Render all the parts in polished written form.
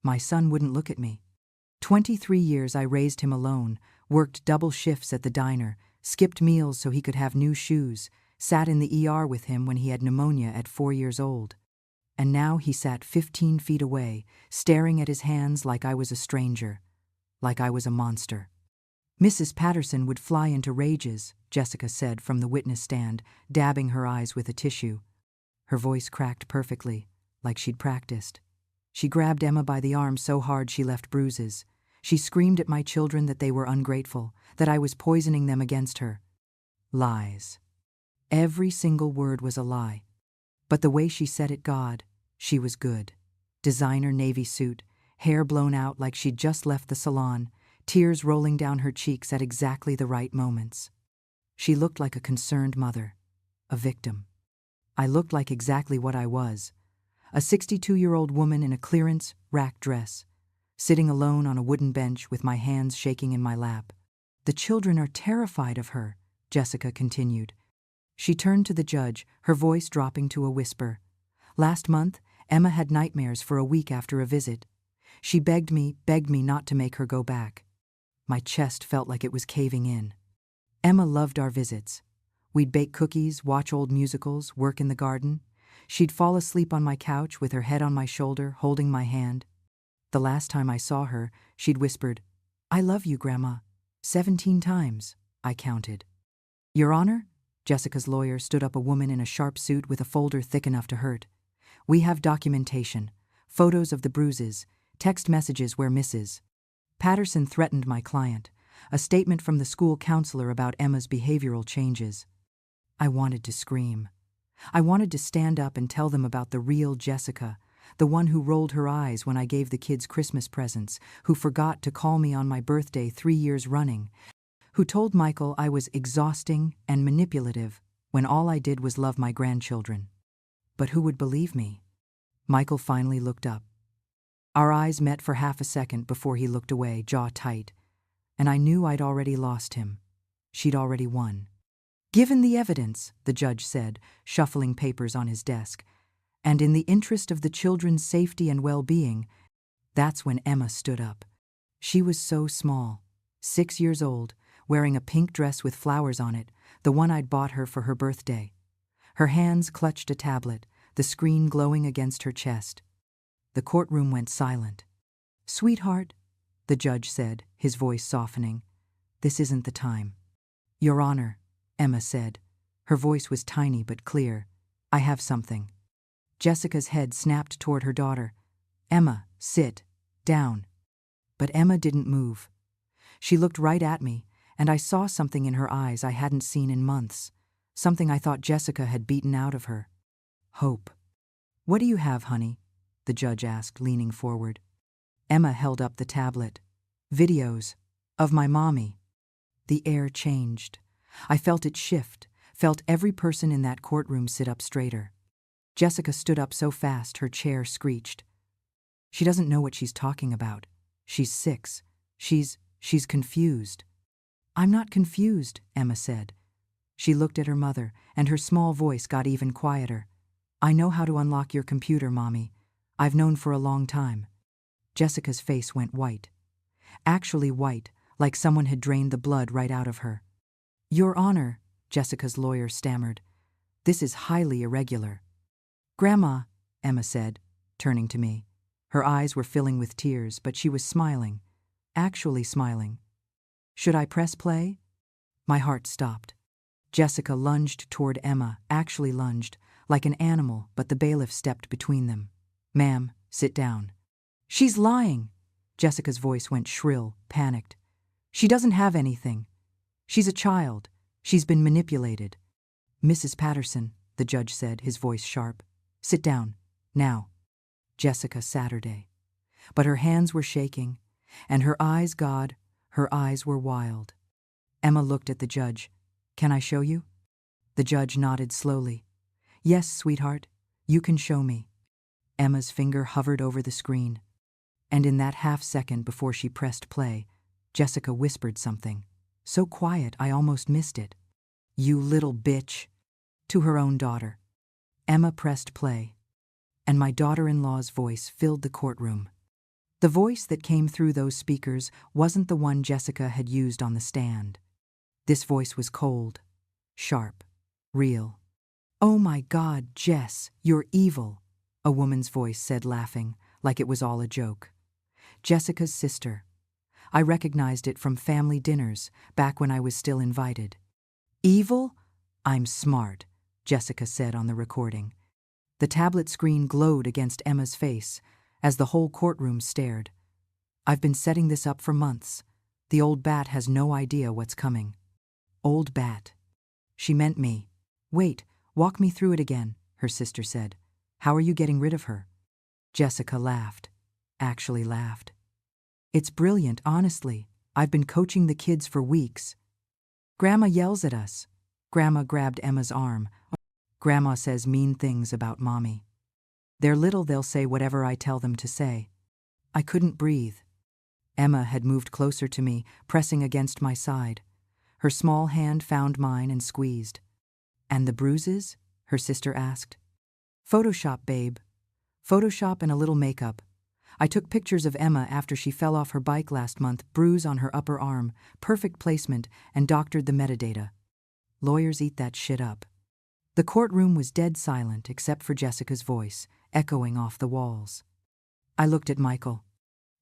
My son wouldn't look at me. 23 years I raised him alone, worked double shifts at the diner, skipped meals so he could have new shoes, sat in the ER with him when he had pneumonia at 4 years old. And now he sat 15 feet away, staring at his hands like I was a stranger, like I was a monster. Mrs. Patterson would fly into rages, Jessica said from the witness stand, dabbing her eyes with a tissue. Her voice cracked perfectly, like she'd practiced. She grabbed Emma by the arm so hard she left bruises. She screamed at my children that they were ungrateful, that I was poisoning them against her. Lies. Every single word was a lie. But the way she said it, God, she was good. Designer navy suit, hair blown out like she'd just left the salon, tears rolling down her cheeks at exactly the right moments. She looked like a concerned mother, a victim. I looked like exactly what I was, a 62-year-old woman in a clearance, rack dress, sitting alone on a wooden bench with my hands shaking in my lap. The children are terrified of her, Jessica continued. She turned to the judge, her voice dropping to a whisper. Last month, Emma had nightmares for a week after a visit. She begged me not to make her go back. My chest felt like it was caving in. Emma loved our visits. We'd bake cookies, watch old musicals, work in the garden. She'd fall asleep on my couch with her head on my shoulder, holding my hand. The last time I saw her, she'd whispered, "I love you, Grandma." 17 times, I counted. Your Honor? Jessica's lawyer stood up, a woman in a sharp suit with a folder thick enough to hurt. We have documentation, photos of the bruises, text messages where Mrs. Patterson threatened my client, a statement from the school counselor about Emma's behavioral changes. I wanted to scream. I wanted to stand up and tell them about the real Jessica, the one who rolled her eyes when I gave the kids Christmas presents, who forgot to call me on my birthday 3 years running, who told Michael I was exhausting and manipulative when all I did was love my grandchildren. But who would believe me? Michael finally looked up. Our eyes met for half a second before he looked away, jaw tight, and I knew I'd already lost him. She'd already won. Given the evidence, the judge said, shuffling papers on his desk, and in the interest of the children's safety and well-being, that's when Emma stood up. She was so small, 6 years old, wearing a pink dress with flowers on it, the one I'd bought her for her birthday. Her hands clutched a tablet, the screen glowing against her chest. The courtroom went silent. Sweetheart, the judge said, his voice softening, this isn't the time. Your Honor, Emma said. Her voice was tiny but clear. I have something. Jessica's head snapped toward her daughter. Emma, sit down. But Emma didn't move. She looked right at me, and I saw something in her eyes I hadn't seen in months, something I thought Jessica had beaten out of her. Hope. What do you have, honey? The judge asked, leaning forward. Emma held up the tablet. Videos. Of my mommy. The air changed. I felt it shift, felt every person in that courtroom sit up straighter. Jessica stood up so fast her chair screeched. She doesn't know what she's talking about. She's 6. She's confused. I'm not confused, Emma said. She looked at her mother, and her small voice got even quieter. I know how to unlock your computer, Mommy. I've known for a long time. Jessica's face went white. Actually white, like someone had drained the blood right out of her. Your Honor, Jessica's lawyer stammered. This is highly irregular. Grandma, Emma said, turning to me. Her eyes were filling with tears, but she was smiling. Actually smiling. Should I press play? My heart stopped. Jessica lunged toward Emma, actually lunged, like an animal, but the bailiff stepped between them. Ma'am, sit down. She's lying. Jessica's voice went shrill, panicked. She doesn't have anything. She's a child. She's been manipulated. Mrs. Patterson, the judge said, his voice sharp. Sit down. Now. Jessica Saturday. But her hands were shaking, and her eyes, God, her eyes were wild. Emma looked at the judge. Can I show you? The judge nodded slowly. Yes, sweetheart, you can show me. Emma's finger hovered over the screen. And in that half second before she pressed play, Jessica whispered something, so quiet I almost missed it. You little bitch, to her own daughter. Emma pressed play, and my daughter-in-law's voice filled the courtroom. The voice that came through those speakers wasn't the one Jessica had used on the stand. This voice was cold, sharp, real. "Oh my God, Jess, you're evil," a woman's voice said, laughing, like it was all a joke. Jessica's sister. I recognized it from family dinners, back when I was still invited. "Evil? I'm smart," Jessica said on the recording. The tablet screen glowed against Emma's face, as the whole courtroom stared. "I've been setting this up for months. The old bat has no idea what's coming." Old bat. She meant me. "Wait, walk me through it again," her sister said. "How are you getting rid of her?" Jessica laughed. Actually laughed. "It's brilliant, honestly. I've been coaching the kids for weeks. Grandma yells at us." Grandma grabbed Emma's arm. "Grandma says mean things about Mommy. They're little, they'll say whatever I tell them to say." I couldn't breathe. Emma had moved closer to me, pressing against my side. Her small hand found mine and squeezed. "And the bruises?" her sister asked. "Photoshop, babe. Photoshop and a little makeup. I took pictures of Emma after she fell off her bike last month, bruise on her upper arm, perfect placement, and doctored the metadata. Lawyers eat that shit up." The courtroom was dead silent except for Jessica's voice, echoing off the walls. I looked at Michael.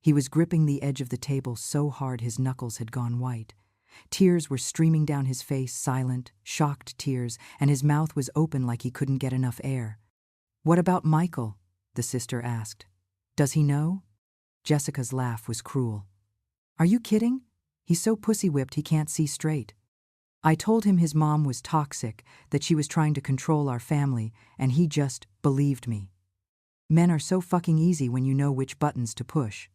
He was gripping the edge of the table so hard his knuckles had gone white. Tears were streaming down his face, silent, shocked tears, and his mouth was open like he couldn't get enough air. "What about Michael?" the sister asked. "Does he know?" Jessica's laugh was cruel. "Are you kidding? He's so pussy-whipped he can't see straight. I told him his mom was toxic, that she was trying to control our family, and he just believed me. Men are so fucking easy when you know which buttons to push."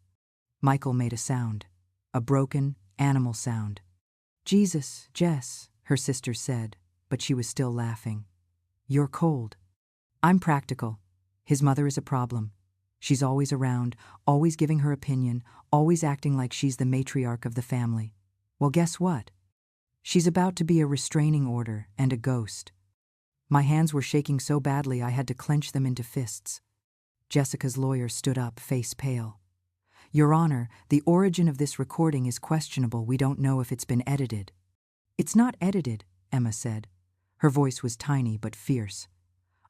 Michael made a sound. A broken, animal sound. "Jesus, Jess," her sister said, but she was still laughing. "You're cold." "I'm practical. His mother is a problem. She's always around, always giving her opinion, always acting like she's the matriarch of the family. Well, guess what? She's about to be a restraining order and a ghost." My hands were shaking so badly I had to clench them into fists. Jessica's lawyer stood up, face pale. "Your Honor, the origin of this recording is questionable. We don't know if it's been edited." "It's not edited," Emma said. Her voice was tiny but fierce.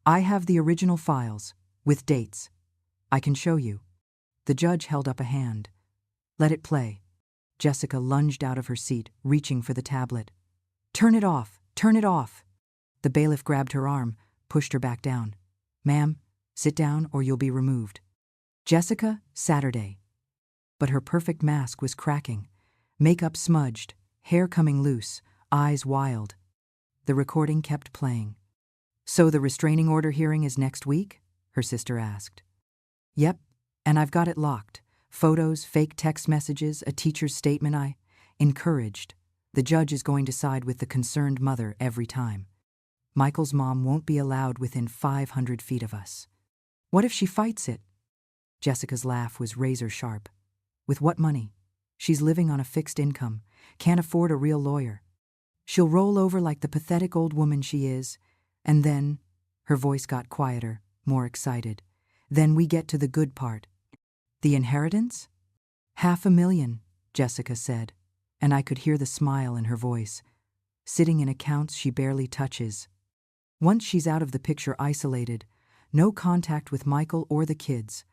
"I have the original files, with dates. I can show you." The judge held up a hand. "Let it play." Jessica lunged out of her seat, reaching for the tablet. "Turn it off! Turn it off!" The bailiff grabbed her arm, pushed her back down. "Ma'am, sit down or you'll be removed." Jessica, Saturday. But her perfect mask was cracking. Makeup smudged, hair coming loose, eyes wild. The recording kept playing. "So the restraining order hearing is next week?" her sister asked. "Yep, and I've got it locked. Photos, fake text messages, a teacher's statement. I encouraged. The judge is going to side with the concerned mother every time. Michael's mom won't be allowed within 500 feet of us." "What if she fights it?" Jessica's laugh was razor sharp. "With what money? She's living on a fixed income, can't afford a real lawyer. She'll roll over like the pathetic old woman she is, and then," her voice got quieter, more excited, "then we get to the good part." "The inheritance?" "500,000, Jessica said, and I could hear the smile in her voice. "Sitting in accounts she barely touches. Once she's out of the picture, isolated, no contact with Michael or the kids,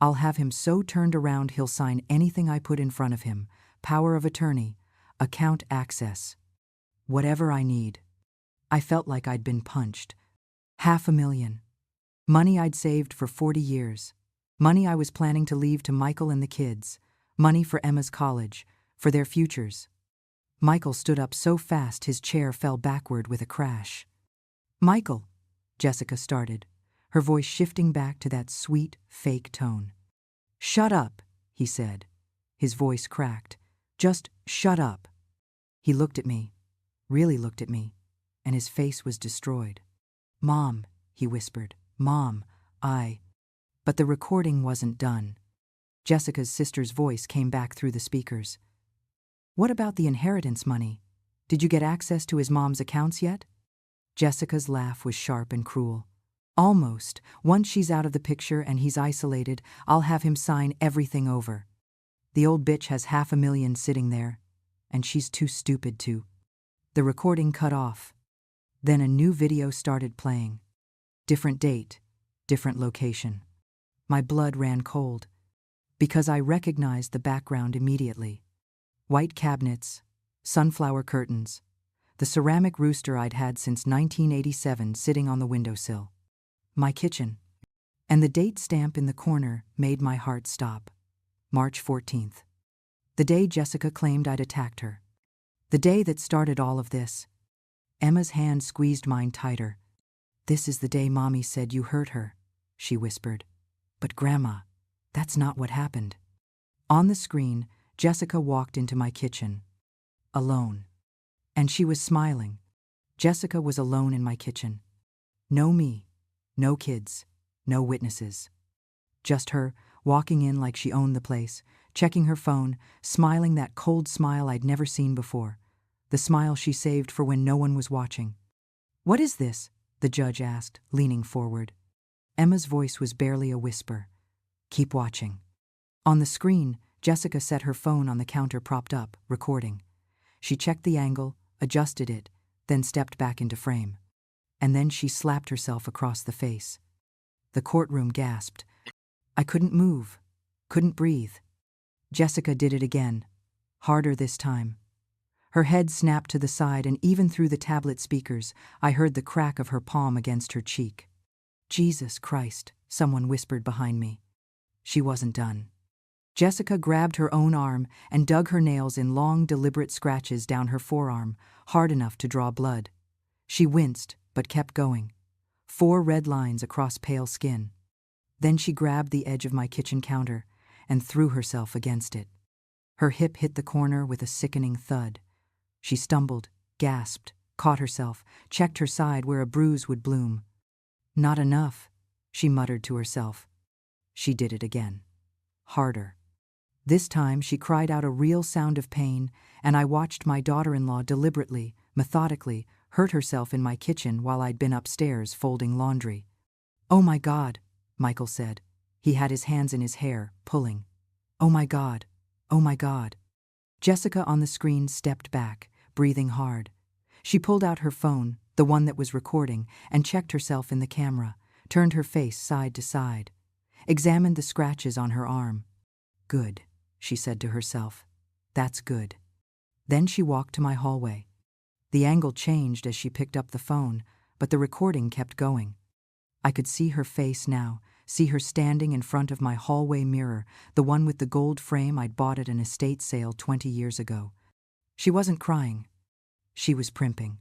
I'll have him so turned around he'll sign anything I put in front of him. Power of attorney, account access. Whatever I need." I felt like I'd been punched. 500,000. Money I'd saved for 40 years. Money I was planning to leave to Michael and the kids. Money for Emma's college, for their futures. Michael stood up so fast his chair fell backward with a crash. "Michael," Jessica started, her voice shifting back to that sweet, fake tone. "Shut up," he said. His voice cracked. "Just shut up." He looked at me, really looked at me, and his face was destroyed. "Mom," he whispered, "Mom, I—" But the recording wasn't done. Jessica's sister's voice came back through the speakers. "What about the inheritance money? Did you get access to his mom's accounts yet?" Jessica's laugh was sharp and cruel. Almost. Once she's out of the picture and he's isolated, I'll have him sign everything over. The old bitch has $500,000 sitting there, and she's too stupid to. The recording cut off. Then a new video started playing. Different date, different location. My blood ran cold, because I recognized the background immediately. White cabinets, sunflower curtains, the ceramic rooster I'd had since 1987 sitting on the windowsill. My kitchen. And the date stamp in the corner made my heart stop. March 14th. The day Jessica claimed I'd attacked her. The day that started all of this. Emma's hand squeezed mine tighter. "This is the day Mommy said you hurt her," she whispered. "But Grandma, that's not what happened." On the screen, Jessica walked into my kitchen. Alone. And she was smiling. Jessica was alone in my kitchen. No me. No kids. No witnesses. Just her, walking in like she owned the place, checking her phone, smiling that cold smile I'd never seen before. The smile she saved for when no one was watching. "What is this?" the judge asked, leaning forward. Emma's voice was barely a whisper. "Keep watching." On the screen, Jessica set her phone on the counter propped up, recording. She checked the angle, adjusted it, then stepped back into frame. And then she slapped herself across the face. The courtroom gasped. I couldn't move, couldn't breathe. Jessica did it again, harder this time. Her head snapped to the side, and even through the tablet speakers, I heard the crack of her palm against her cheek. "Jesus Christ," someone whispered behind me. She wasn't done. Jessica grabbed her own arm and dug her nails in long, deliberate scratches down her forearm, hard enough to draw blood. She winced, but kept going. 4 red lines across pale skin. Then she grabbed the edge of my kitchen counter and threw herself against it. Her hip hit the corner with a sickening thud. She stumbled, gasped, caught herself, checked her side where a bruise would bloom. "Not enough," she muttered to herself. She did it again. Harder. This time she cried out a real sound of pain, and I watched my daughter-in-law deliberately, methodically, hurt herself in my kitchen while I'd been upstairs folding laundry. "Oh my God," Michael said. He had his hands in his hair, pulling. "Oh my God. Oh my God." Jessica on the screen stepped back, breathing hard. She pulled out her phone, the one that was recording, and checked herself in the camera, turned her face side to side, examined the scratches on her arm. "Good," she said to herself. "That's good." Then she walked to my hallway. The angle changed as she picked up the phone, but the recording kept going. I could see her face now, see her standing in front of my hallway mirror, the one with the gold frame I'd bought at an estate sale 20 years ago. She wasn't crying. She was primping.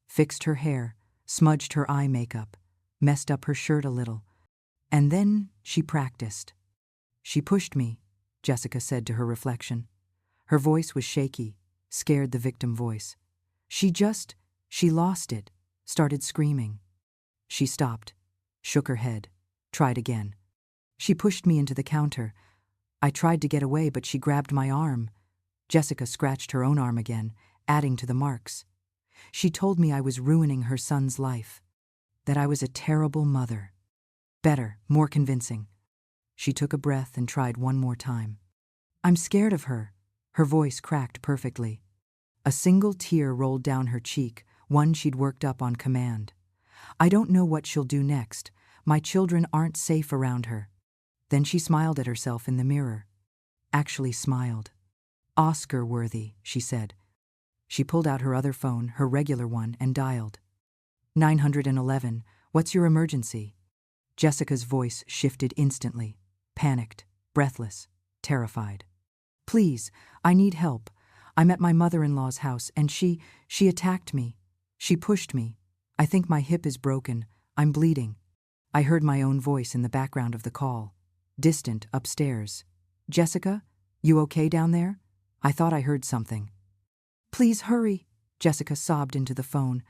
Fixed her hair, smudged her eye makeup, messed up her shirt a little. And then she practiced. "She pushed me," Jessica said to her reflection. Her voice was shaky, scared the victim voice. She lost it, started screaming. She stopped, shook her head, tried again. "She pushed me into the counter. I tried to get away, but she grabbed my arm." Jessica scratched her own arm again, adding to the marks. "She told me I was ruining her son's life, that I was a terrible mother." Better, more convincing. She took a breath and tried one more time. "I'm scared of her." Her voice cracked perfectly. A single tear rolled down her cheek, one she'd worked up on command. "I don't know what she'll do next. My children aren't safe around her." Then she smiled at herself in the mirror. Actually smiled. "Oscar-worthy," she said. She pulled out her other phone, her regular one, and dialed. 911, "What's your emergency?" Jessica's voice shifted instantly, panicked, breathless, terrified. "Please, I need help. I'm at my mother-in-law's house, and she attacked me. She pushed me. I think my hip is broken. I'm bleeding." I heard my own voice in the background of the call, distant, upstairs. "Jessica, you okay down there? I thought I heard something." "Please hurry," Jessica sobbed into the phone.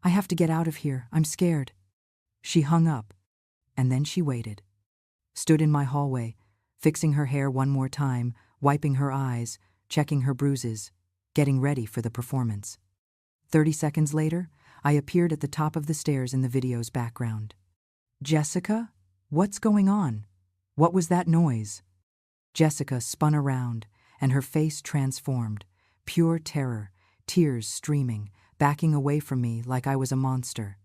"I have to get out of here. I'm scared." She hung up, and then she waited. Stood in my hallway, fixing her hair one more time, wiping her eyes, checking her bruises, getting ready for the performance. 30 seconds later, I appeared at the top of the stairs in the video's background. Jessica? What's going on? What was that noise? Jessica spun around, and her face transformed. Pure terror, tears streaming, backing away from me like I was a monster.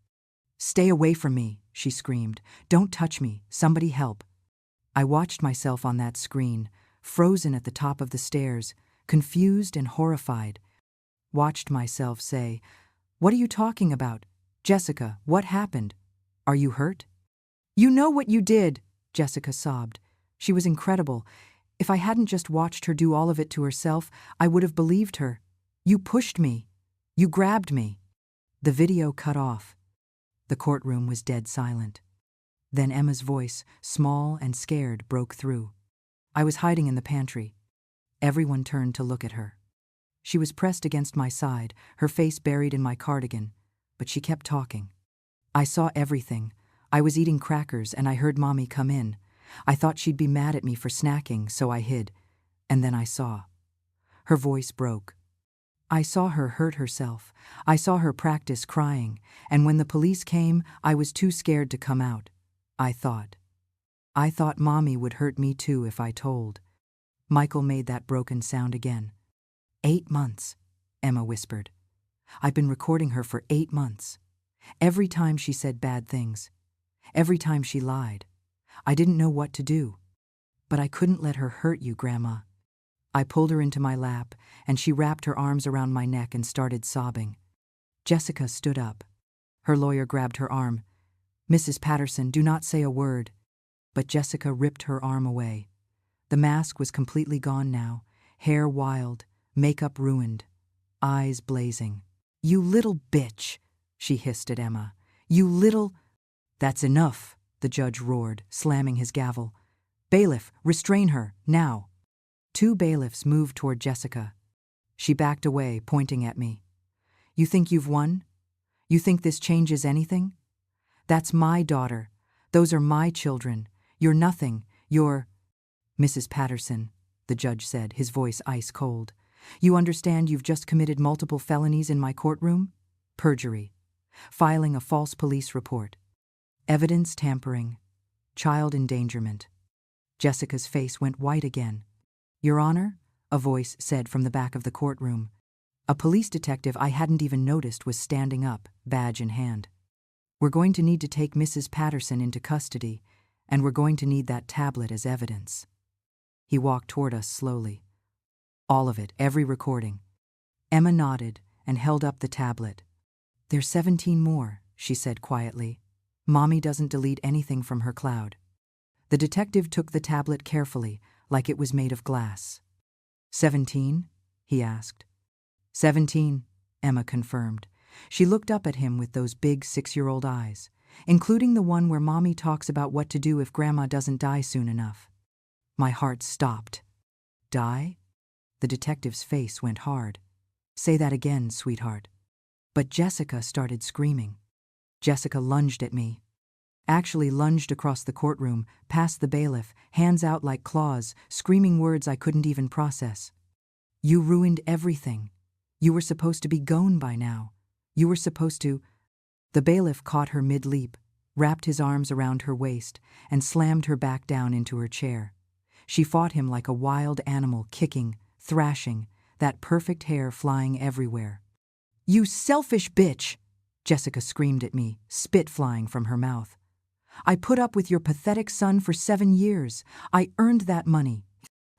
"Stay away from me," she screamed. "Don't touch me. Somebody help." I watched myself on that screen, frozen at the top of the stairs, confused and horrified. Watched myself say, "What are you talking about? Jessica, what happened? Are you hurt?" "You know what you did," Jessica sobbed. She was incredible. If I hadn't just watched her do all of it to herself, I would have believed her. "You pushed me. You grabbed me." The video cut off. The courtroom was dead silent. Then Emma's voice, small and scared, broke through. I was hiding in the pantry. Everyone turned to look at her. She was pressed against my side, her face buried in my cardigan, but she kept talking. "I saw everything. I was eating crackers and I heard Mommy come in. I thought she'd be mad at me for snacking, so I hid. And then I saw." Her voice broke. "I saw her hurt herself. I saw her practice crying, and when the police came, I was too scared to come out. I thought Mommy would hurt me too if I told." Michael made that broken sound again. 8 months, Emma whispered. "I've been recording her for 8 months. Every time she said bad things. Every time she lied. I didn't know what to do. But I couldn't let her hurt you, Grandma." I pulled her into my lap, and she wrapped her arms around my neck and started sobbing. Jessica stood up. Her lawyer grabbed her arm. "Mrs. Patterson, do not say a word." But Jessica ripped her arm away. The mask was completely gone now, hair wild, makeup ruined, eyes blazing. "You little bitch," she hissed at Emma. "You little—" "That's enough," the judge roared, slamming his gavel. "Bailiff, restrain her, now." 2 bailiffs moved toward Jessica. She backed away, pointing at me. "You think you've won? You think this changes anything? That's my daughter. Those are my children. You're nothing. You're—" "Mrs. Patterson," the judge said, his voice ice cold. "You understand you've just committed multiple felonies in my courtroom? Perjury. Filing a false police report. Evidence tampering. Child endangerment." Jessica's face went white again. "Your Honor," a voice said from the back of the courtroom. A police detective I hadn't even noticed was standing up, badge in hand. "We're going to need to take Mrs. Patterson into custody, and we're going to need that tablet as evidence." He walked toward us slowly. "All of it, every recording." Emma nodded and held up the tablet. "There's 17 more," she said quietly. "Mommy doesn't delete anything from her cloud." The detective took the tablet carefully, like it was made of glass. 17? He asked. 17, Emma confirmed. She looked up at him with those big 6-year-old eyes, including the one where Mommy talks about what to do if Grandma doesn't die soon enough. My heart stopped. "Die?" The detective's face went hard. "Say that again, sweetheart." But Jessica started screaming. Jessica lunged at me. Actually lunged across the courtroom, past the bailiff, hands out like claws, screaming words I couldn't even process. "You ruined everything. You were supposed to be gone by now. You were supposed to—" The bailiff caught her mid-leap, wrapped his arms around her waist, and slammed her back down into her chair. She fought him like a wild animal, kicking, thrashing, that perfect hair flying everywhere. "You selfish bitch!" Jessica screamed at me, spit flying from her mouth. "I put up with your pathetic son for 7 years. I earned that money.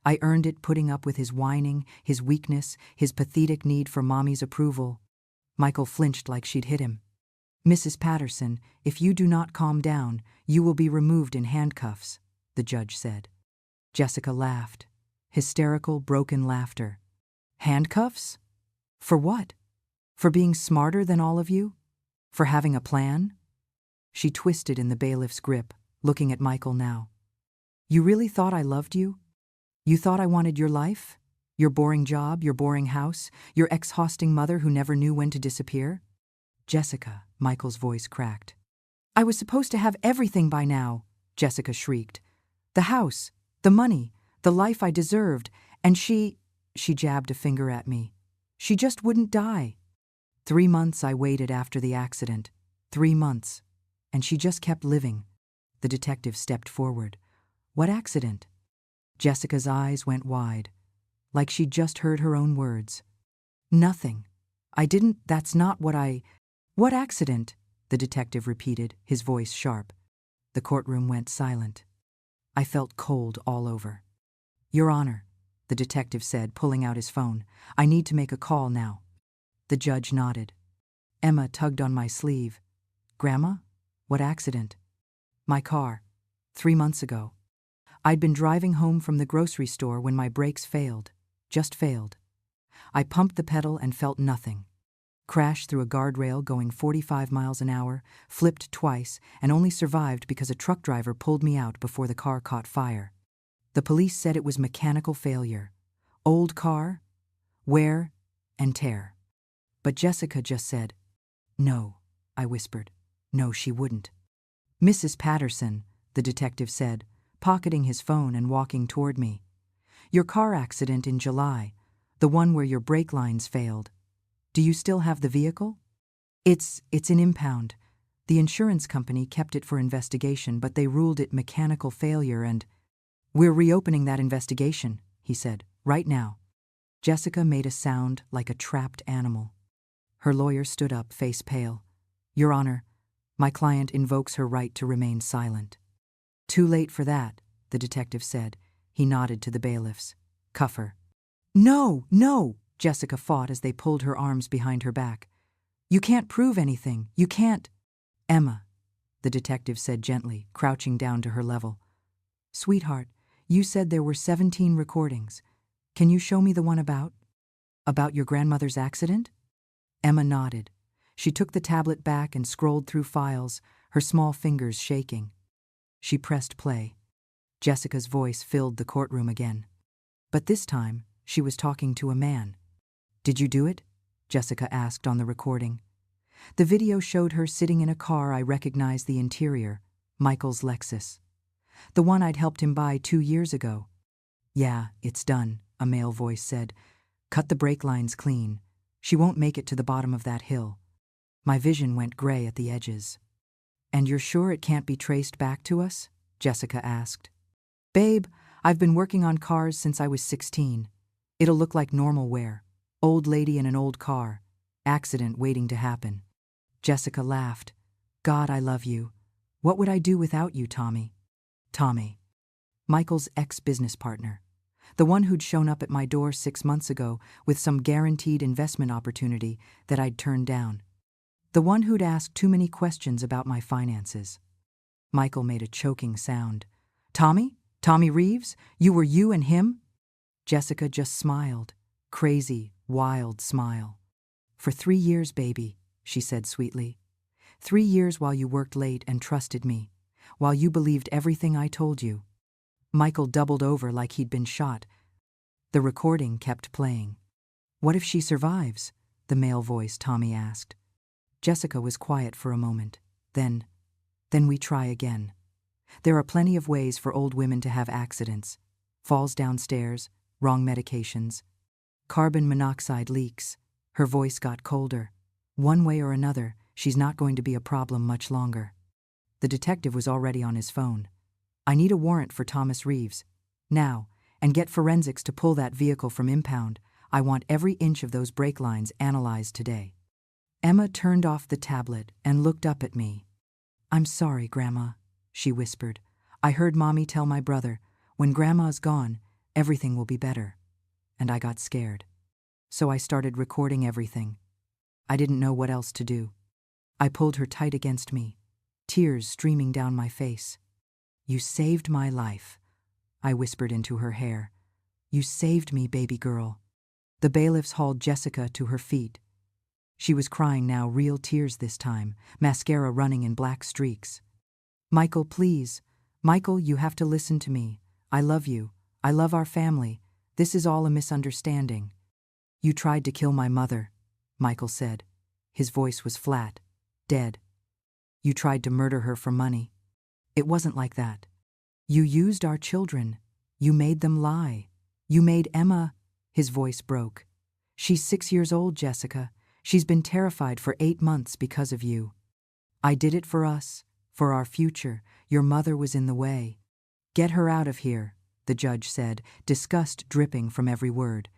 I earned it putting up with his whining, his weakness, his pathetic need for Mommy's approval." Michael flinched like she'd hit him. "Mrs. Patterson, if you do not calm down, you will be removed in handcuffs," the judge said. Jessica laughed. Hysterical, broken laughter. "Handcuffs? For what? For being smarter than all of you? For having a plan?" She twisted in the bailiff's grip, looking at Michael now. "You really thought I loved you? You thought I wanted your life? Your boring job, your boring house, your exhausting mother who never knew when to disappear?" "Jessica," Michael's voice cracked. "I was supposed to have everything by now," Jessica shrieked. "The house, the money, the life I deserved, and she jabbed a finger at me. She just wouldn't die. 3 months I waited after the accident. 3 months. And she just kept living. The detective stepped forward. What accident? Jessica's eyes went wide, like she'd just heard her own words. Nothing. That's not what I. What accident? The detective repeated, his voice sharp. The courtroom went silent. I felt cold all over. Your Honor, the detective said, pulling out his phone. I need to make a call now. The judge nodded. Emma tugged on my sleeve. Grandma? What accident? My car. 3 months ago. I'd been driving home from the grocery store when my brakes failed. Just failed. I pumped the pedal and felt nothing. Crashed through a guardrail going 45 miles an hour, flipped twice, and only survived because a truck driver pulled me out before the car caught fire. The police said it was mechanical failure. Old car, wear and tear. But Jessica just said, "No," I whispered. No, she wouldn't. Mrs. Patterson, the detective said, pocketing his phone and walking toward me. Your car accident in July, the one where your brake lines failed. Do you still have the vehicle? It's in impound. The insurance company kept it for investigation, but they ruled it mechanical failure and... We're reopening that investigation, he said, right now. Jessica made a sound like a trapped animal. Her lawyer stood up, face pale. Your Honor, my client invokes her right to remain silent. Too late for that, the detective said. He nodded to the bailiffs. Cuff her. No, no, Jessica fought as they pulled her arms behind her back. You can't prove anything. You can't. Emma, the detective said gently, crouching down to her level. Sweetheart, you said there were 17 recordings. Can you show me the one about your grandmother's accident? Emma nodded. She took the tablet back and scrolled through files, her small fingers shaking. She pressed play. Jessica's voice filled the courtroom again. But this time, she was talking to a man. Did you do it? Jessica asked on the recording. The video showed her sitting in a car I recognized the interior, Michael's Lexus. The one I'd helped him buy 2 years ago. Yeah, it's done, a male voice said. Cut the brake lines clean. She won't make it to the bottom of that hill. My vision went gray at the edges. And you're sure it can't be traced back to us? Jessica asked. Babe, I've been working on cars since I was 16. It'll look like normal wear. Old lady in an old car. Accident waiting to happen. Jessica laughed. God, I love you. What would I do without you, Tommy? Tommy. Michael's ex-business partner. The one who'd shown up at my door 6 months ago with some guaranteed investment opportunity that I'd turned down. The one who'd asked too many questions about my finances. Michael made a choking sound. Tommy? Tommy Reeves? You and him? Jessica just smiled. Crazy, wild smile. For 3 years, baby, she said sweetly. 3 years while you worked late and trusted me, while you believed everything I told you. Michael doubled over like he'd been shot. The recording kept playing. What if she survives? The male voice, Tommy asked. Jessica was quiet for a moment. Then we try again. There are plenty of ways for old women to have accidents. Falls downstairs, wrong medications. Carbon monoxide leaks. Her voice got colder. One way or another, she's not going to be a problem much longer. The detective was already on his phone. I need a warrant for Thomas Reeves. Now, and get forensics to pull that vehicle from impound. I want every inch of those brake lines analyzed today. Emma turned off the tablet and looked up at me. I'm sorry, Grandma, she whispered. I heard Mommy tell my brother, when Grandma's gone, everything will be better. And I got scared. So I started recording everything. I didn't know what else to do. I pulled her tight against me, tears streaming down my face. You saved my life, I whispered into her hair. You saved me, baby girl. The bailiffs hauled Jessica to her feet. She was crying now, real tears this time, mascara running in black streaks. Michael, please. Michael, you have to listen to me. I love you. I love our family. This is all a misunderstanding. You tried to kill my mother, Michael said. His voice was flat, dead. You tried to murder her for money. It wasn't like that. You used our children. You made them lie. You made Emma... His voice broke. She's 6 years old, Jessica. She's been terrified for 8 months because of you. I did it for us, For our future, your mother was in the way. Get her out of here, the judge said, disgust dripping from every word.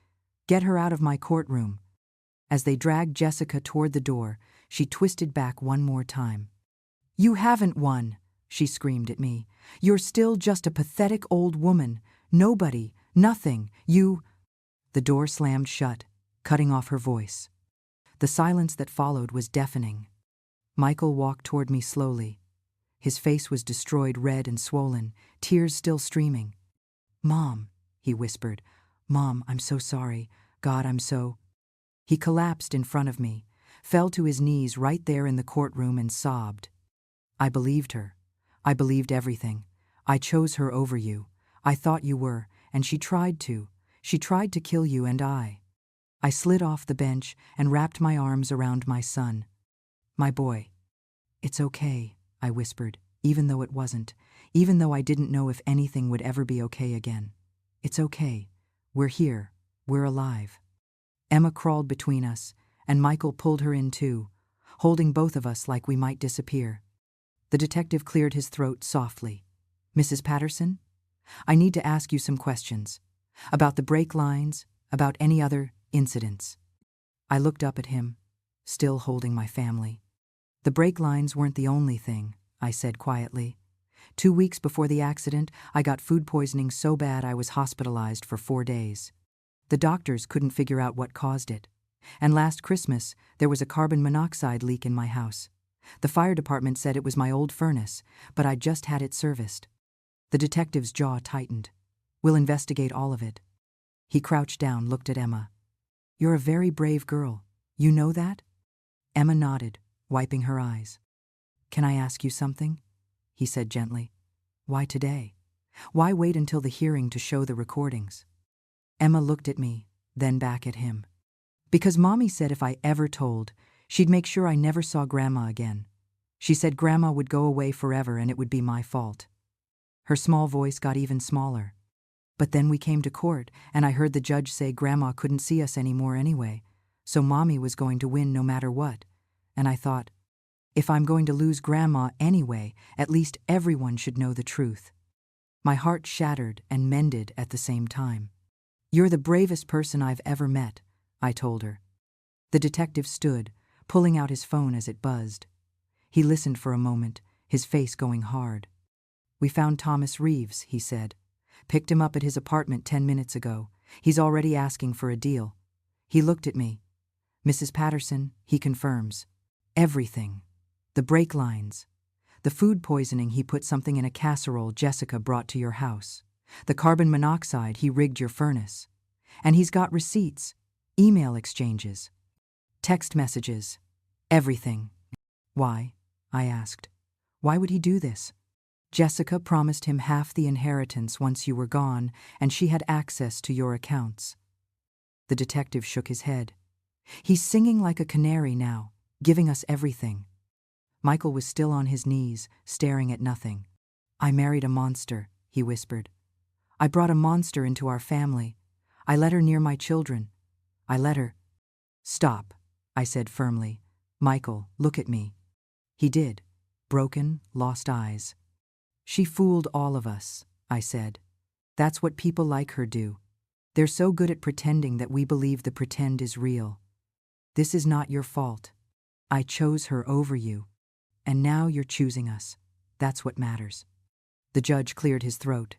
Get her out of my courtroom. As they dragged Jessica toward the door, she twisted back one more time. You haven't won, she screamed at me. You're still just a pathetic old woman. Nobody, nothing, you… The door slammed shut, cutting off her voice. The silence that followed was deafening. Michael walked toward me slowly. His face was destroyed, red and swollen, tears still streaming. Mom, he whispered. Mom, I'm so sorry. God, I'm so… He collapsed in front of me, fell to his knees right there in the courtroom and sobbed. I believed her. I believed everything. I chose her over you. I thought you were, and she tried to. She tried to kill you and I slid off the bench and wrapped my arms around my son. My boy. It's okay, I whispered, even though it wasn't, even though I didn't know if anything would ever be okay again. It's okay. We're here. We're alive. Emma crawled between us, and Michael pulled her in too, holding both of us like we might disappear. The detective cleared his throat softly. Mrs. Patterson? I need to ask you some questions. About the brake lines, about any other incidents. I looked up at him, still holding my family. The brake lines weren't the only thing, I said quietly. 2 weeks before the accident, I got food poisoning so bad I was hospitalized for 4 days. The doctors couldn't figure out what caused it. And last Christmas, there was a carbon monoxide leak in my house. The fire department said it was my old furnace, but I'd just had it serviced. The detective's jaw tightened. We'll investigate all of it. He crouched down, looked at Emma. You're a very brave girl. You know that? Emma nodded, wiping her eyes. Can I ask you something? He said gently. Why today? Why wait until the hearing to show the recordings? Emma looked at me, then back at him. Because Mommy said if I ever told, she'd make sure I never saw Grandma again. She said Grandma would go away forever and it would be my fault. Her small voice got even smaller. But then we came to court, and I heard the judge say Grandma couldn't see us anymore anyway, so Mommy was going to win no matter what. And I thought, if I'm going to lose Grandma anyway, at least everyone should know the truth. My heart shattered and mended at the same time. You're the bravest person I've ever met, I told her. The detective stood, pulling out his phone as it buzzed. He listened for a moment, his face going hard. We found Thomas Reeves, he said. Picked him up at his apartment 10 minutes ago. He's already asking for a deal. He looked at me. Mrs. Patterson, he confirms. Everything. The brake lines. The food poisoning, he put something in a casserole Jessica brought to your house. The carbon monoxide, he rigged your furnace. And he's got receipts, email exchanges, text messages, everything. Why? I asked. Why would he do this? Jessica promised him half the inheritance once you were gone, and she had access to your accounts. The detective shook his head. He's singing like a canary now, giving us everything. Michael was still on his knees, staring at nothing. I married a monster, he whispered. I brought a monster into our family. I let her near my children. I let her… Stop, I said firmly. Michael, look at me. He did. Broken, lost eyes. She fooled all of us, I said. That's what people like her do. They're so good at pretending that we believe the pretend is real. This is not your fault. I chose her over you. And now you're choosing us. That's what matters. The judge cleared his throat.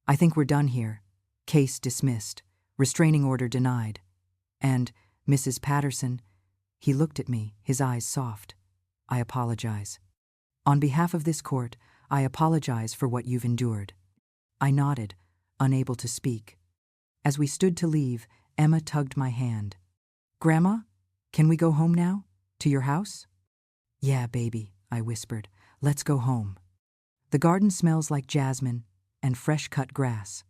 I think we're done here. Case dismissed. Restraining order denied. And, Mrs. Patterson, he looked at me, his eyes soft. I apologize. On behalf of this court, I apologize for what you've endured. I nodded, unable to speak. As we stood to leave, Emma tugged my hand. Grandma, can we go home now? To your house? Yeah, baby, I whispered. Let's go home. The garden smells like jasmine and fresh-cut grass.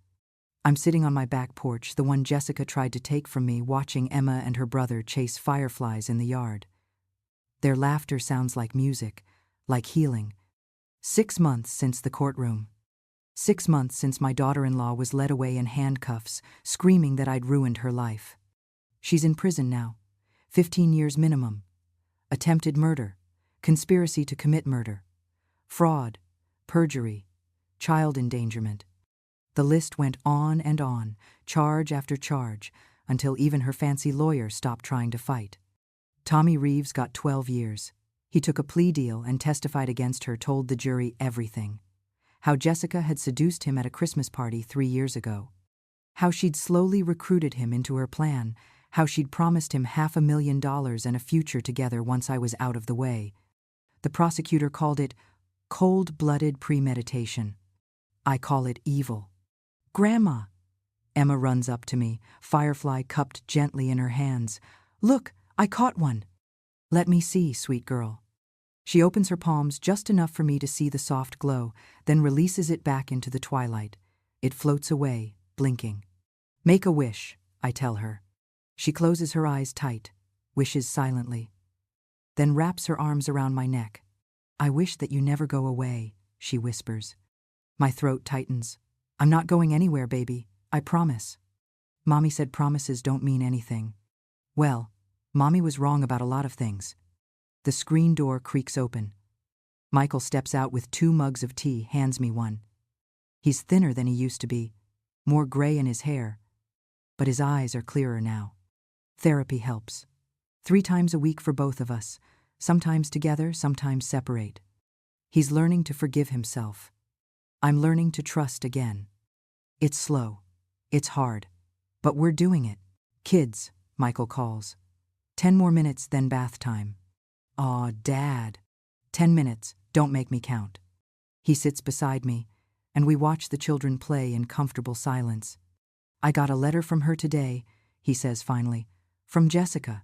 I'm sitting on my back porch, the one Jessica tried to take from me, watching Emma and her brother chase fireflies in the yard. Their laughter sounds like music, like healing. 6 months since the courtroom. 6 months since my daughter-in-law was led away in handcuffs, screaming that I'd ruined her life. She's in prison now. 15 years minimum. Attempted murder. Conspiracy to commit murder. fraud, perjury, child endangerment. The list went on and on, charge after charge, until even her fancy lawyer stopped trying to fight. Tommy Reeves got 12 years. He took a plea deal and testified against her, told the jury everything. How Jessica had seduced him at a Christmas party 3 years ago. How she'd slowly recruited him into her plan. How she'd promised him $500,000 and a future together once I was out of the way. The prosecutor called it cold-blooded premeditation. I call it evil. Grandma! Emma runs up to me, firefly cupped gently in her hands. Look, I caught one. Let me see, sweet girl. She opens her palms just enough for me to see the soft glow, then releases it back into the twilight. It floats away, blinking. Make a wish, I tell her. She closes her eyes tight, wishes silently, then wraps her arms around my neck. I wish that you never go away, she whispers. My throat tightens. I'm not going anywhere, baby. I promise. Mommy said promises don't mean anything. Well, Mommy was wrong about a lot of things. The screen door creaks open. Michael steps out with 2 mugs of tea, hands me one. He's thinner than he used to be, more gray in his hair, but his eyes are clearer now. Therapy helps. 3 times a week for both of us, sometimes together, sometimes separate. He's learning to forgive himself. I'm learning to trust again. It's slow. It's hard. But we're doing it. Kids, Michael calls. 10 more minutes, then bath time. Aw, Dad. 10 minutes, don't make me count. He sits beside me, and we watch the children play in comfortable silence. I got a letter from her today, he says finally. From Jessica.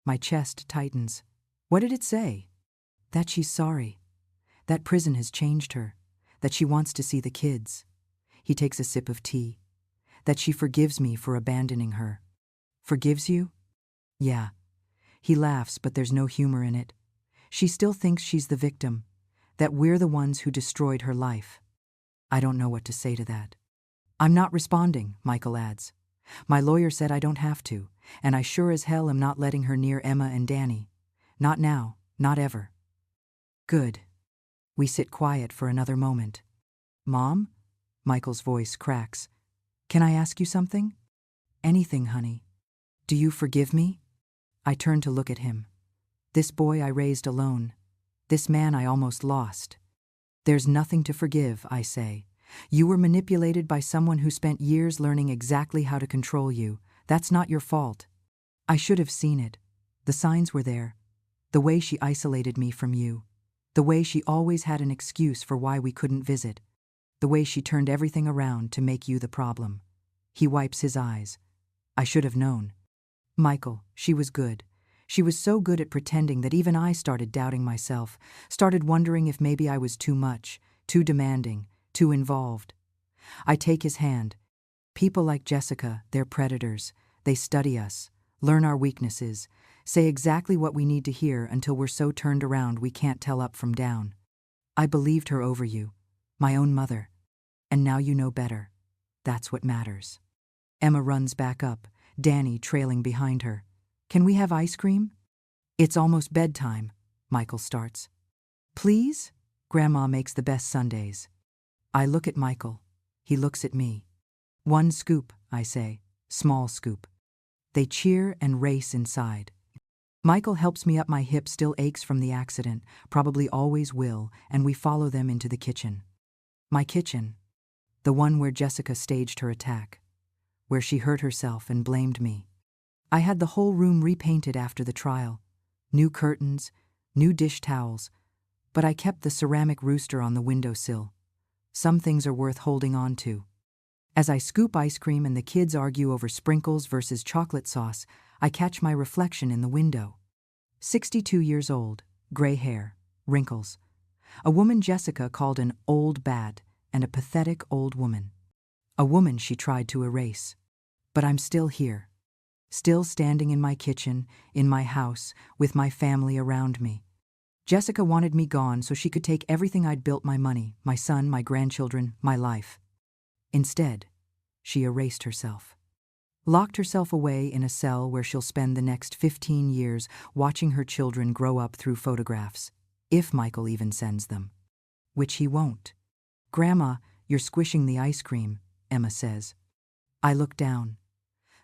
My chest tightens. What did it say? That she's sorry. That prison has changed her. That she wants to see the kids. He takes a sip of tea. That she forgives me for abandoning her. Forgives you? Yeah. He laughs, but there's no humor in it. She still thinks she's the victim, that we're the ones who destroyed her life. I don't know what to say to that. I'm not responding, Michael adds. My lawyer said I don't have to, and I sure as hell am not letting her near Emma and Danny. Not now, not ever. Good. We sit quiet for another moment. Mom? Michael's voice cracks. Can I ask you something? Anything, honey. Do you forgive me? I turn to look at him. This boy I raised alone. This man I almost lost. There's nothing to forgive, I say. You were manipulated by someone who spent years learning exactly how to control you. That's not your fault. I should have seen it. The signs were there. The way she isolated me from you. The way she always had an excuse for why we couldn't visit. The way she turned everything around to make you the problem. He wipes his eyes. I should have known. Michael, she was good. She was so good at pretending that even I started doubting myself, started wondering if maybe I was too much, too demanding, too involved. I take his hand. People like Jessica, they're predators. They study us, learn our weaknesses, say exactly what we need to hear until we're so turned around we can't tell up from down. I believed her over you, my own mother. And now you know better. That's what matters. Emma runs back up, Danny trailing behind her. Can we have ice cream? It's almost bedtime, Michael starts. Please? Grandma makes the best sundaes. I look at Michael. He looks at me. 1 scoop, I say. Small scoop. They cheer and race inside. Michael helps me up. My hip still aches from the accident, probably always will, and we follow them into the kitchen. My kitchen. The one where Jessica staged her attack. Where she hurt herself and blamed me. I had the whole room repainted after the trial. New curtains, new dish towels, but I kept the ceramic rooster on the windowsill. Some things are worth holding on to. As I scoop ice cream and the kids argue over sprinkles versus chocolate sauce, I catch my reflection in the window. 62 years old, gray hair, wrinkles. A woman Jessica called an old bat and a pathetic old woman. A woman she tried to erase. But I'm still here. Still standing in my kitchen, in my house, with my family around me. Jessica wanted me gone so she could take everything I'd built, my money, my son, my grandchildren, my life. Instead, she erased herself. Locked herself away in a cell where she'll spend the next 15 years watching her children grow up through photographs, if Michael even sends them. which he won't. Grandma, you're squishing the ice cream, Emma says. I look down.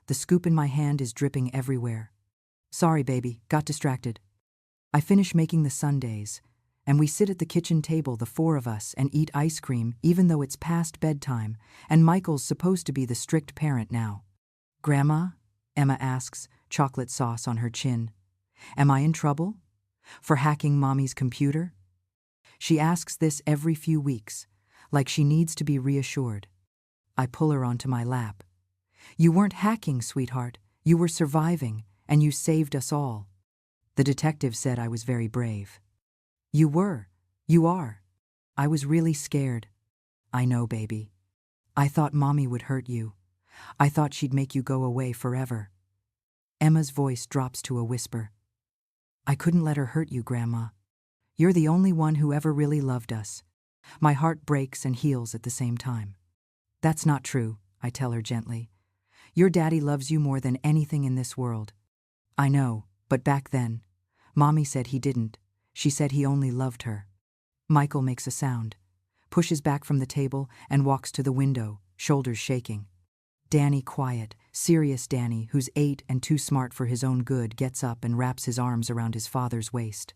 The scoop in my hand is dripping everywhere. Sorry, baby, got distracted. I finish making the sundaes, and we sit at the kitchen table, the four of us, and eat ice cream even though it's past bedtime, and Michael's supposed to be the strict parent now. Grandma? Emma asks, chocolate sauce on her chin. Am I in trouble? For hacking Mommy's computer? She asks this every few weeks, like she needs to be reassured. I pull her onto my lap. You weren't hacking, sweetheart. You were surviving, and you saved us all. The detective said I was very brave. You were. You are. I was really scared. I know, baby. I thought Mommy would hurt you. I thought she'd make you go away forever. Emma's voice drops to a whisper. I couldn't let her hurt you, Grandma. You're the only one who ever really loved us. My heart breaks and heals at the same time. That's not true, I tell her gently. Your daddy loves you more than anything in this world. I know, but back then, Mommy said he didn't. She said he only loved her. Michael makes a sound, pushes back from the table, and walks to the window, shoulders shaking. Danny, quiet, serious Danny, who's 8 and too smart for his own good, gets up and wraps his arms around his father's waist.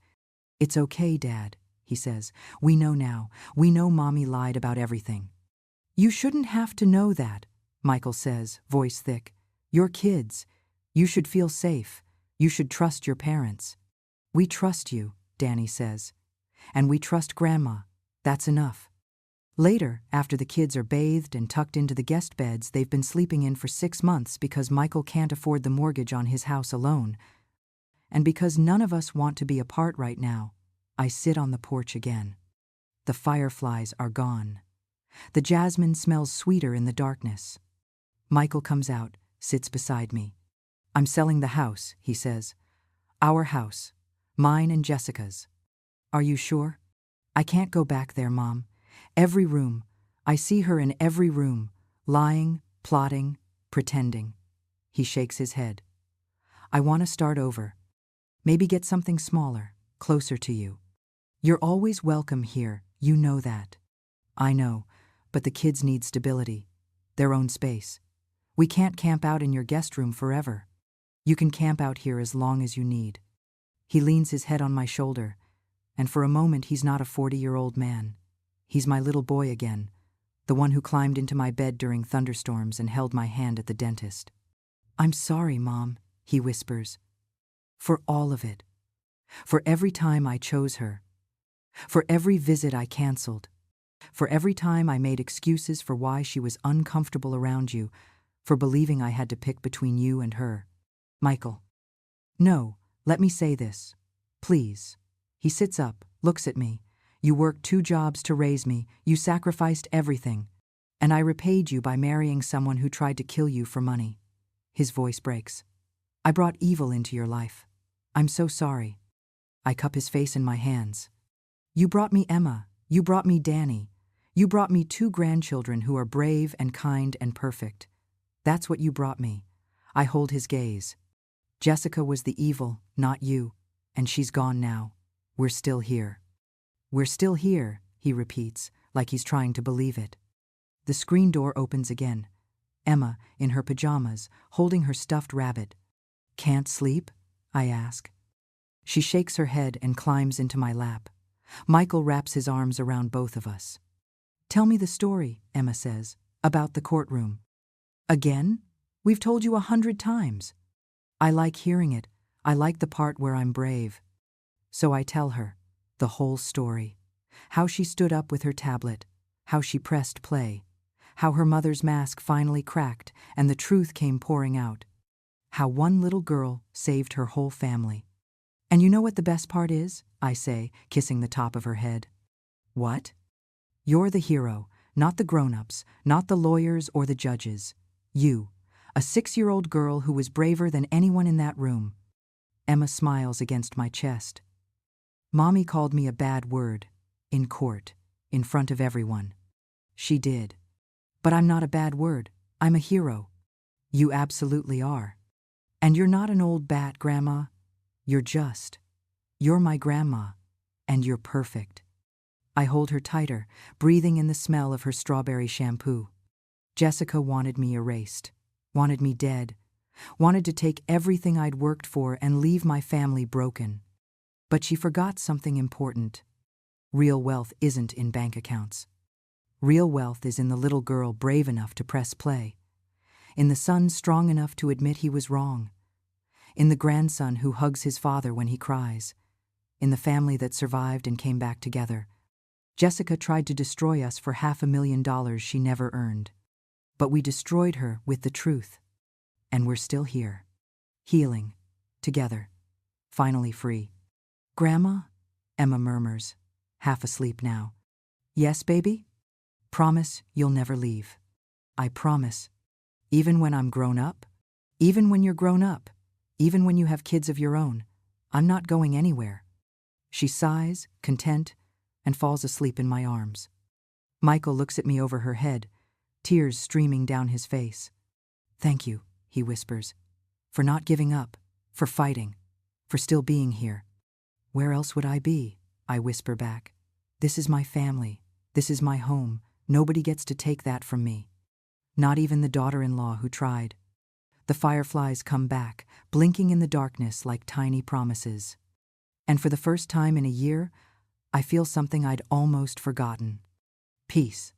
It's okay, Dad, he says. We know now. We know Mommy lied about everything. You shouldn't have to know that, Michael says, voice thick. You're kids. You should feel safe. You should trust your parents. We trust you, Danny says. And we trust Grandma. That's enough. Later, after the kids are bathed and tucked into the guest beds they've been sleeping in for 6 months because Michael can't afford the mortgage on his house alone, and because none of us want to be apart right now, I sit on the porch again. The fireflies are gone. The jasmine smells sweeter in the darkness. Michael comes out, sits beside me. I'm selling the house, he says. Our house. Mine and Jessica's. Are you sure? I can't go back there, Mom. Every room. I see her in every room, lying, plotting, pretending. He shakes his head. I want to start over. Maybe get something smaller, closer to you. You're always welcome here, you know that. I know, but the kids need stability, their own space. We can't camp out in your guest room forever. You can camp out here as long as you need. He leans his head on my shoulder, and for a moment he's not a 40-year-old man. He's my little boy again, the one who climbed into my bed during thunderstorms and held my hand at the dentist. I'm sorry, Mom, he whispers. For all of it. For every time I chose her. For every visit I canceled. For every time I made excuses for why she was uncomfortable around you, for believing I had to pick between you and her. Michael. No, let me say this. Please. He sits up, looks at me. You worked 2 jobs to raise me, you sacrificed everything, and I repaid you by marrying someone who tried to kill you for money. His voice breaks. I brought evil into your life. I'm so sorry. I cup his face in my hands. You brought me Emma. You brought me Danny. You brought me 2 grandchildren who are brave and kind and perfect. That's what you brought me. I hold his gaze. Jessica was the evil, not you, and she's gone now. We're still here. We're still here, he repeats, like he's trying to believe it. The screen door opens again. Emma, in her pajamas, holding her stuffed rabbit. Can't sleep? I ask. She shakes her head and climbs into my lap. Michael wraps his arms around both of us. Tell me the story, Emma says, about the courtroom. Again? We've told you 100 times. I like hearing it. I like the part where I'm brave. So I tell her. The whole story. How she stood up with her tablet. How she pressed play. How her mother's mask finally cracked and the truth came pouring out. How one little girl saved her whole family. And you know what the best part is? I say, kissing the top of her head. What? You're the hero, not the grown-ups, not the lawyers or the judges. You, a 6-year-old girl who was braver than anyone in that room. Emma smiles against my chest. Mommy called me a bad word, in court, in front of everyone. She did. But I'm not a bad word. I'm a hero. You absolutely are. And you're not an old bat, Grandma. You're just. You're my grandma. And you're perfect. I hold her tighter, breathing in the smell of her strawberry shampoo. Jessica wanted me erased, wanted me dead, wanted to take everything I'd worked for and leave my family broken. But she forgot something important. Real wealth isn't in bank accounts. Real wealth is in the little girl brave enough to press play, in the son strong enough to admit he was wrong, in the grandson who hugs his father when he cries, in the family that survived and came back together. Jessica tried to destroy us for $500,000 she never earned. But we destroyed her with the truth. And we're still here. Healing. Together. Finally free. Grandma? Emma murmurs, half asleep now. Yes, baby? Promise you'll never leave. I promise. Even when I'm grown up? Even when you're grown up? Even when you have kids of your own? I'm not going anywhere. She sighs, content, and falls asleep in my arms. Michael looks at me over her head, tears streaming down his face. Thank you, he whispers, for not giving up, for fighting, for still being here. Where else would I be? I whisper back. This is my family. This is my home. Nobody gets to take that from me. Not even the daughter-in-law who tried. The fireflies come back, blinking in the darkness like tiny promises. And for the first time in a year, I feel something I'd almost forgotten. Peace.